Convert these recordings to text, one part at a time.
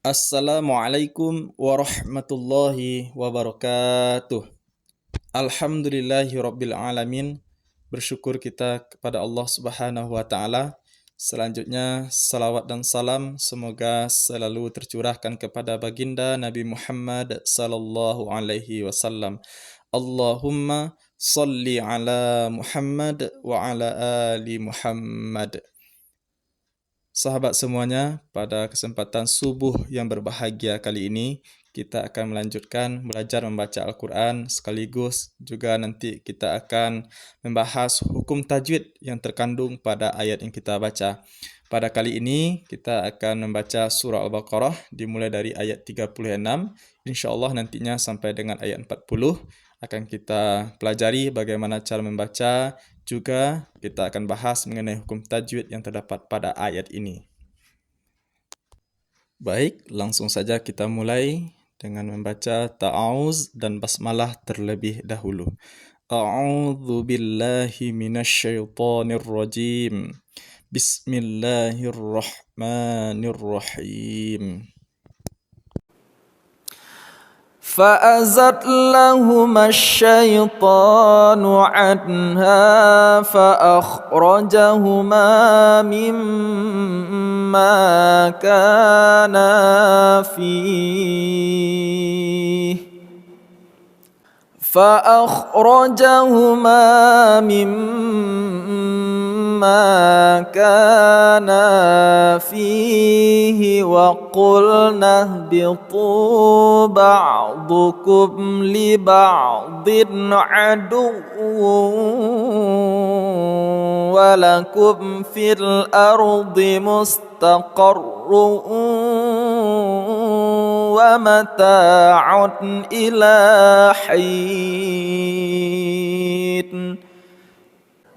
Assalamualaikum warahmatullahi wabarakatuh. Alhamdulillahirabbil alamin. Bersyukur kita kepada Allah Subhanahu wa taala. Selanjutnya salawat dan salam semoga selalu tercurahkan kepada baginda Nabi Muhammad sallallahu alaihi wasallam. Allahumma salli ala Muhammad wa ala ali Muhammad. Sahabat semuanya, pada kesempatan subuh yang berbahagia kali ini, kita akan melanjutkan belajar membaca Al-Quran, sekaligus juga nanti kita akan membahas hukum tajwid yang terkandung pada ayat yang kita baca. Pada kali ini, kita akan membaca surah Al-Baqarah dimulai dari ayat 36, insyaAllah nantinya sampai dengan ayat 40, akan kita pelajari bagaimana cara membaca. Juga kita akan bahas mengenai hukum tajwid yang terdapat pada ayat ini. Baik, langsung saja kita mulai dengan membaca ta'awuz dan basmalah terlebih dahulu. A'udzu billahi minasyaitonir rajim. Bismillahirrahmanirrahim. فأزلهما الشيطان عنها فأخرجهما مما كانا فيه وقلنا اهبطوا بعضكم لبعض عدو ولكم في الأرض مستقر ومتاع إلى حين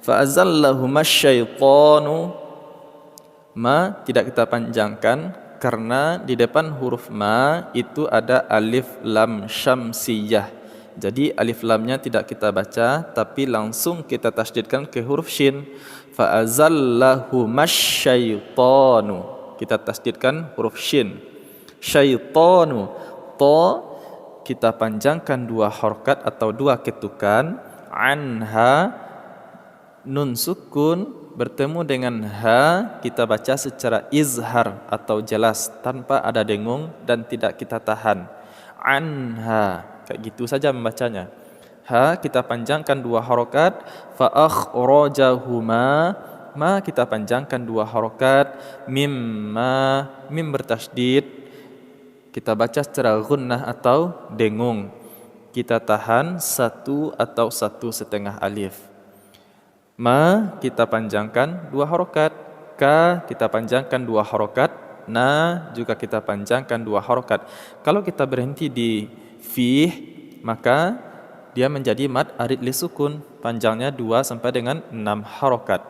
فأزلهما الشيطان. Ma tidak kita panjangkan karena di depan huruf ma itu ada alif lam syamsiyah. Jadi alif lamnya tidak kita baca tapi langsung kita tasdidkan ke huruf shin. Fa'azallahumas syaitanu. Kita tasdidkan huruf shin. Syaitanu. To kita panjangkan dua harakat atau dua ketukan. Anha nun sukun bertemu dengan ha, kita baca secara izhar atau jelas tanpa ada dengung dan tidak kita tahan. Anha, kayak gitu saja membacanya. Ha kita panjangkan dua harakat, fa akhrajahuma, ma kita panjangkan dua harakat, mimma, mim bertasydid kita baca secara gunnah atau dengung. Kita tahan satu atau satu setengah alif. Ma kita panjangkan dua harokat, ka kita panjangkan dua harokat, na juga kita panjangkan dua harokat. Kalau kita berhenti di fih, maka dia menjadi mad arid li sukun, panjangnya 2 sampai dengan 6 harokat.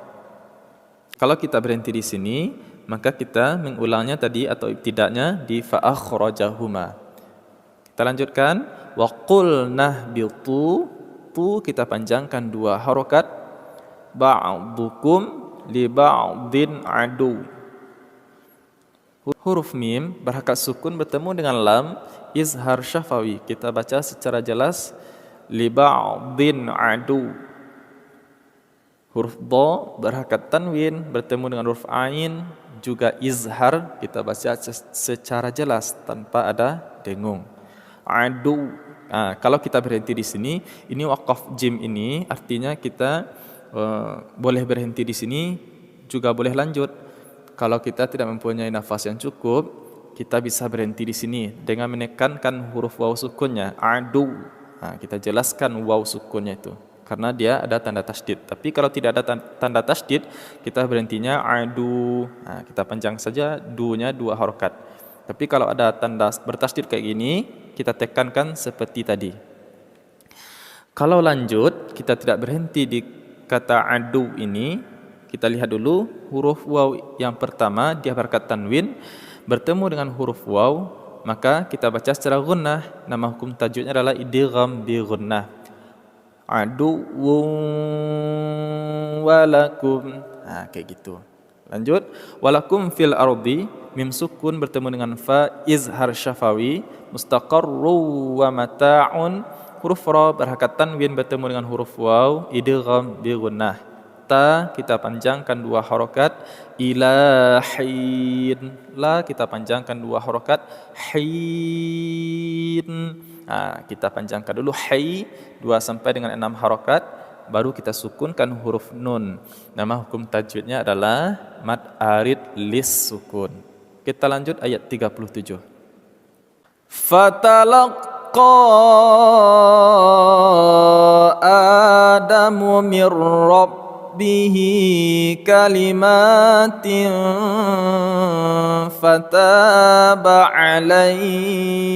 Kalau kita berhenti di sini, maka kita mengulangnya tadi atau ibtidaknya di fa'akhrajahuma. Kita lanjutkan, wa qulna bitu, tu kita panjangkan dua harokat, ba'dukum li ba'din adu. Huruf mim berhakat sukun bertemu dengan lam, izhar syafawi. Kita baca secara jelas li ba'din adu. Huruf dha berhakat tanwin bertemu dengan huruf ain, juga izhar, kita baca secara jelas tanpa ada dengung. Adu. Kalau kita berhenti di sini, ini waqaf jim ini artinya kita boleh berhenti di sini, juga boleh lanjut. Kalau kita tidak mempunyai nafas yang cukup, kita bisa berhenti di sini dengan menekankan huruf waw sukunnya, adu. Kita jelaskan waw sukunnya itu karena dia ada tanda tasydid. Tapi kalau tidak ada tanda tasydid, kita berhentinya adu. Kita panjang saja dunya dua harokat. Tapi kalau ada tanda bertasydid kayak gini, kita tekankan seperti tadi. Kalau lanjut, kita tidak berhenti di kata adu ini, kita lihat dulu huruf waw yang pertama dia berhakat tanwin bertemu dengan huruf waw, maka kita baca secara gunnah. Nama hukum tajwidnya adalah idgham bi gunnah. Adu walakum, kayak gitu. Lanjut. Walakum fil ardi, mim sukun bertemu dengan fa izhar syafawi, mustaqarru wa mata'un, huruf ra berhakat tanwin bertemu dengan huruf waw, idgham bi gunnah. Ta kita panjangkan 2 harokat, ilahin. La kita panjangkan 2 harokat, hin. Kita panjangkan dulu hai 2 sampai dengan 6 harokat, baru kita sukunkan huruf nun. Nama hukum tajwidnya adalah mad arid lis sukun. Kita lanjut ayat 37. Fatalaqqa Adamu mir rabbihi kalimatin fataba alaihi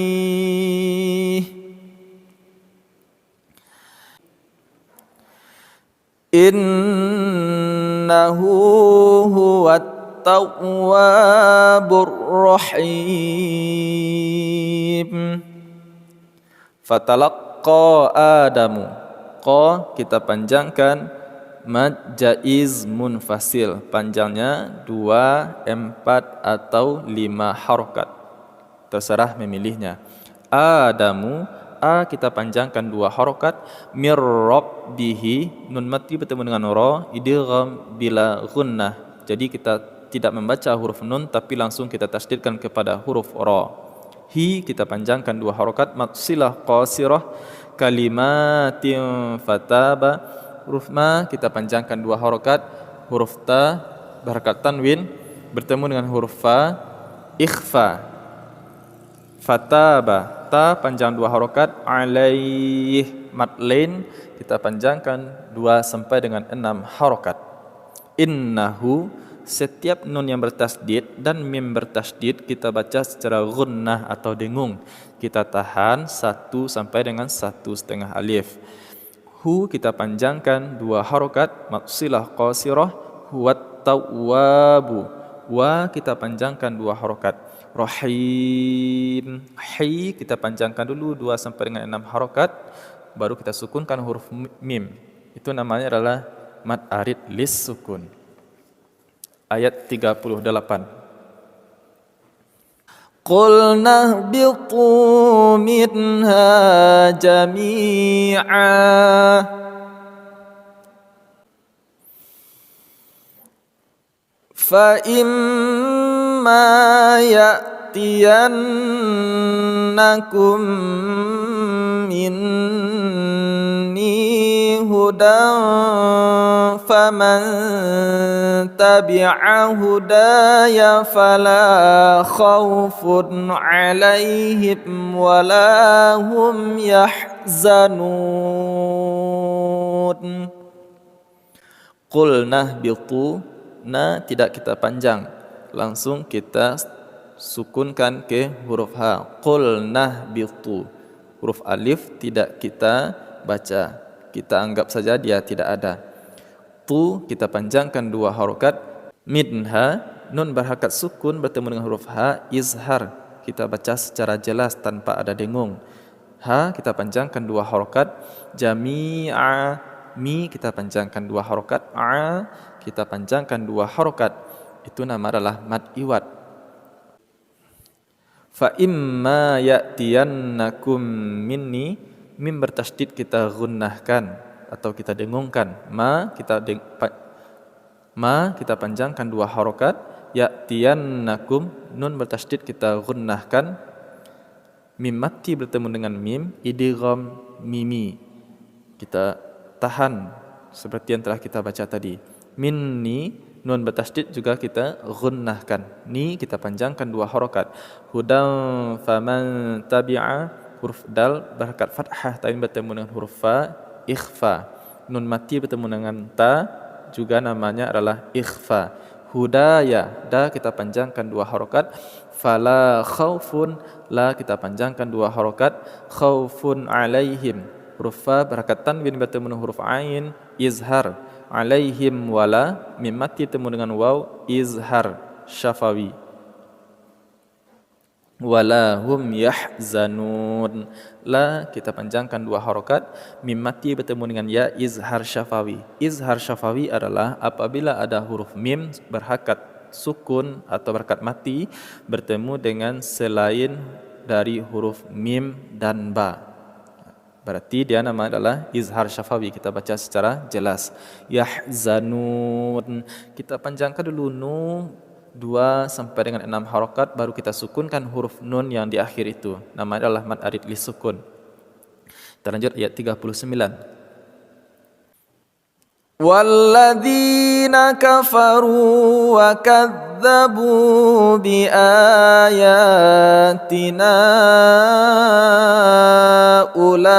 innahu huwat tawwabur rahim. Fatalaqqa Adamu, qa kita panjangkan mad jaiz munfasil, panjangnya 2, 4 atau 5 harokat, terserah memilihnya. Adamu, a kita panjangkan 2 harokat, mir rabbihi, nun mati bertemu dengan ra, idgham bila gunnah. Jadi kita tidak membaca huruf nun tapi langsung kita tasdidkan kepada huruf ra. Hi kita panjangkan 2 harokat, matsilah qasirah, kalimatin fataba. Huruf ma kita panjangkan 2 harokat, huruf ta berhakat tanwin bertemu dengan huruf fa, ikhfa. Fataba, ta panjang 2 harokat, alaih mad lain kita panjangkan 2 sampai dengan 6 harokat. Innahu, setiap nun yang bertasdid dan mim bertasdid kita baca secara gunnah atau dengung. Kita tahan 1 sampai dengan 1,5 alif. Hu kita panjangkan 2 harokat, maksilah qasirah, huwat tawwabu. Wa kita panjangkan 2 harokat, rahim. Hi kita panjangkan dulu 2 sampai dengan 6 harokat, baru kita sukunkan huruf mim. Itu namanya adalah mad arid lis sukun. Ayat 38. Qulna bitu minha jami'a fa imma ya'tiyannakum minni hudan faman tabi'a hudaya fala khawfun 'alaihim wala hum yahzanun. Qulna bitu, na tidak kita panjang, langsung kita sukunkan ke huruf ha. Qulna bitu, huruf alif tidak kita baca, kita anggap saja dia tidak ada. Tu kita panjangkan 2 harokat, minha nun berhakat sukun bertemu dengan huruf ha, izhar kita baca secara jelas tanpa ada dengung. Ha kita panjangkan 2 harokat, jami'a, mi kita panjangkan 2 harokat, a kita panjangkan 2 harokat. Itu nama adalah mad iwad. Fa imma ya'tiyannakum minni, mim bertasydid kita gunnahkan atau kita dengungkan. Ma kita panjangkan 2 harokat, ya'tiyannakum nun bertasydid kita gunnahkan. Mim mati bertemu dengan mim, idgham mimi. Kita tahan seperti yang telah kita baca tadi. Minni nun bertasydid juga kita gunnahkan. Ni kita panjangkan 2 harokat. Hudan faman tabi'a, huruf dal berhakat fathah tapi bertemu dengan huruf fa, ikhfa. Nun mati bertemu dengan ta juga namanya adalah ikhfa. Hudaya, da kita panjangkan 2 harokat. Fala khawfun, la kita panjangkan 2 harokat. Khawfun alaihim, huruf fa berhakat tanwin bertemu dengan huruf ain, izhar. Alaihim wala, mim mati bertemu dengan waw, izhar syafawi. wala hum yahzanun. La kita panjangkan dua harokat, mim mati bertemu dengan ya izhar syafawi. Izhar syafawi adalah apabila ada huruf mim berhakat sukun atau berhakat mati bertemu dengan selain dari huruf mim dan ba. Berarti dia nama adalah izhar syafawi. Kita baca secara jelas. Yahzanun. Kita panjangkan dulu nun 2 sampai dengan 6 harokat, baru kita sukunkan huruf nun yang di akhir itu. Nama adalah mad arid li sukun. Kita lanjut ayat 39. وَالَّذِينَ كَفَرُوا وَكَذَّبُوا بِآيَاتِنَا أُولَئِكَ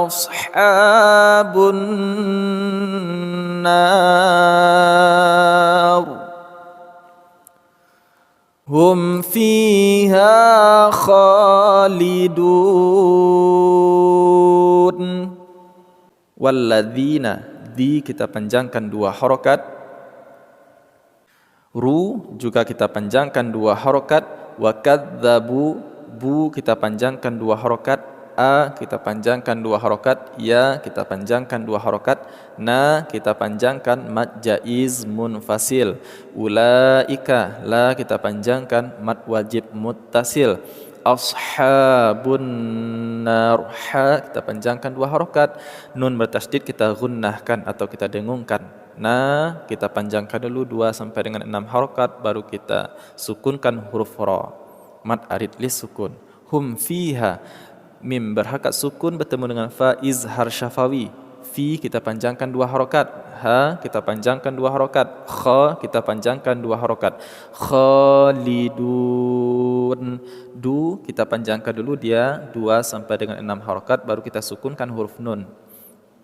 أَصْحَابُ النَّارِ هُمْ فِيهَا خَالِدُونَ. Walladzina, di kita panjangkan dua harokat. Ru juga kita panjangkan dua harokat. Wa kadzabu, bu kita panjangkan dua harokat. A kita panjangkan dua harokat. Ya kita panjangkan dua harokat. Na kita panjangkan mad jaiz munfasil. Ulaika, la kita panjangkan mad wajib muttasil. Ashabun nar, ha kita panjangkan dua harokat. Nun bertasydid kita gunnahkan atau kita dengungkan. Na kita panjangkan dulu 2 sampai dengan 6 harokat, baru kita sukunkan huruf ra, mad arid li sukun. Hum fiha, mim berhakat sukun bertemu dengan fa izhar syafawi. Fi kita panjangkan dua harokat. Ha kita panjangkan dua harokat. Kha kita panjangkan dua harokat. Khalidun. Du kita panjangkan dulu dia 2 sampai dengan 6 harokat, baru kita sukunkan huruf nun,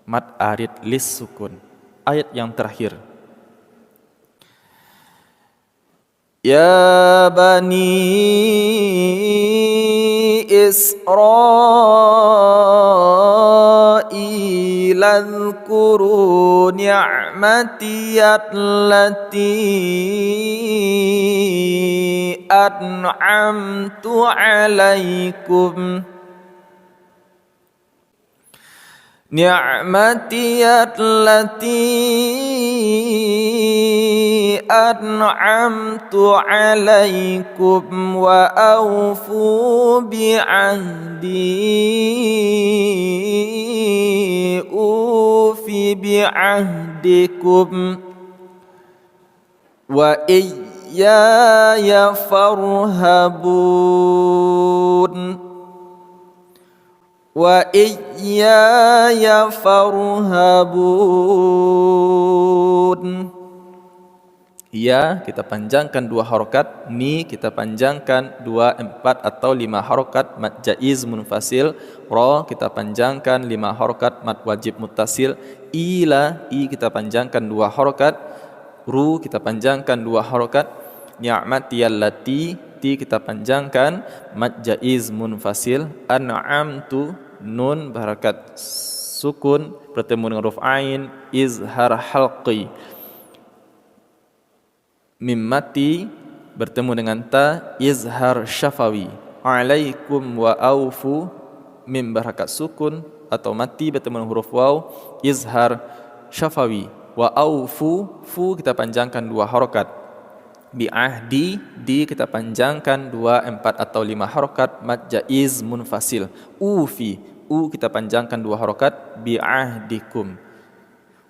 mad arid lis sukun. Ayat yang terakhir. Ya bani Israil adhkuru ni'mati allati an'amtu alaikum. Ni'mati allati an'amtu alaikum wa awfu bi'ahdi ufi bi'ahdikum wa iyaya farhabun wa iyaya farhabun. Ya kita panjangkan dua harokat. Ni kita panjangkan 2, 4 atau 5 harokat mad jaiz munfasil. Ra kita panjangkan 5 harokat mad wajib muttasil. Ila, i kita panjangkan 2 harokat. Ru kita panjangkan 2 harokat. Ni'mati allati, ti kita panjangkan mad jaiz munfasil. An'amtu, nun berharakat sukun bertemu dengan huruf ain izhar halqi. Mim mati bertemu dengan ta izhar syafawi. Alaikum wa aufu, mim berharakat sukun atau mati bertemu dengan huruf waw izhar syafawi. Wa aufu, fu kita panjangkan 2 harokat. Bi'ahdi, di kita panjangkan 2, 4 atau 5 harokat mad jaiz munfasil. Ufi, u kita panjangkan 2 harokat. Bi'ahdikum.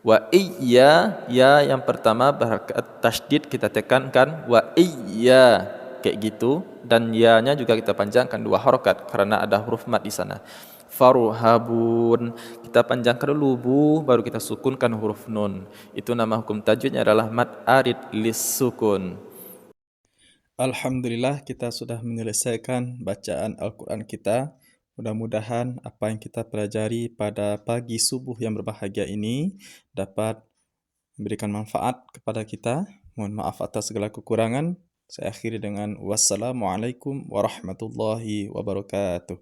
Wa iya, ya yang pertama berharokat tasydid kita tekankan. Wa iya, kayak gitu. Dan ya-nya juga kita panjangkan 2 harokat karena ada huruf mad di sana. Farhabun, kita panjangkan dulu bu, baru kita sukunkan huruf nun. Itu nama hukum tajwidnya adalah mad arid lis sukun. Alhamdulillah kita sudah menyelesaikan bacaan Al-Quran kita. Mudah-mudahan apa yang kita pelajari pada pagi subuh yang berbahagia ini dapat memberikan manfaat kepada kita. Mohon maaf atas segala kekurangan. Saya akhiri dengan wassalamualaikum warahmatullahi wabarakatuh.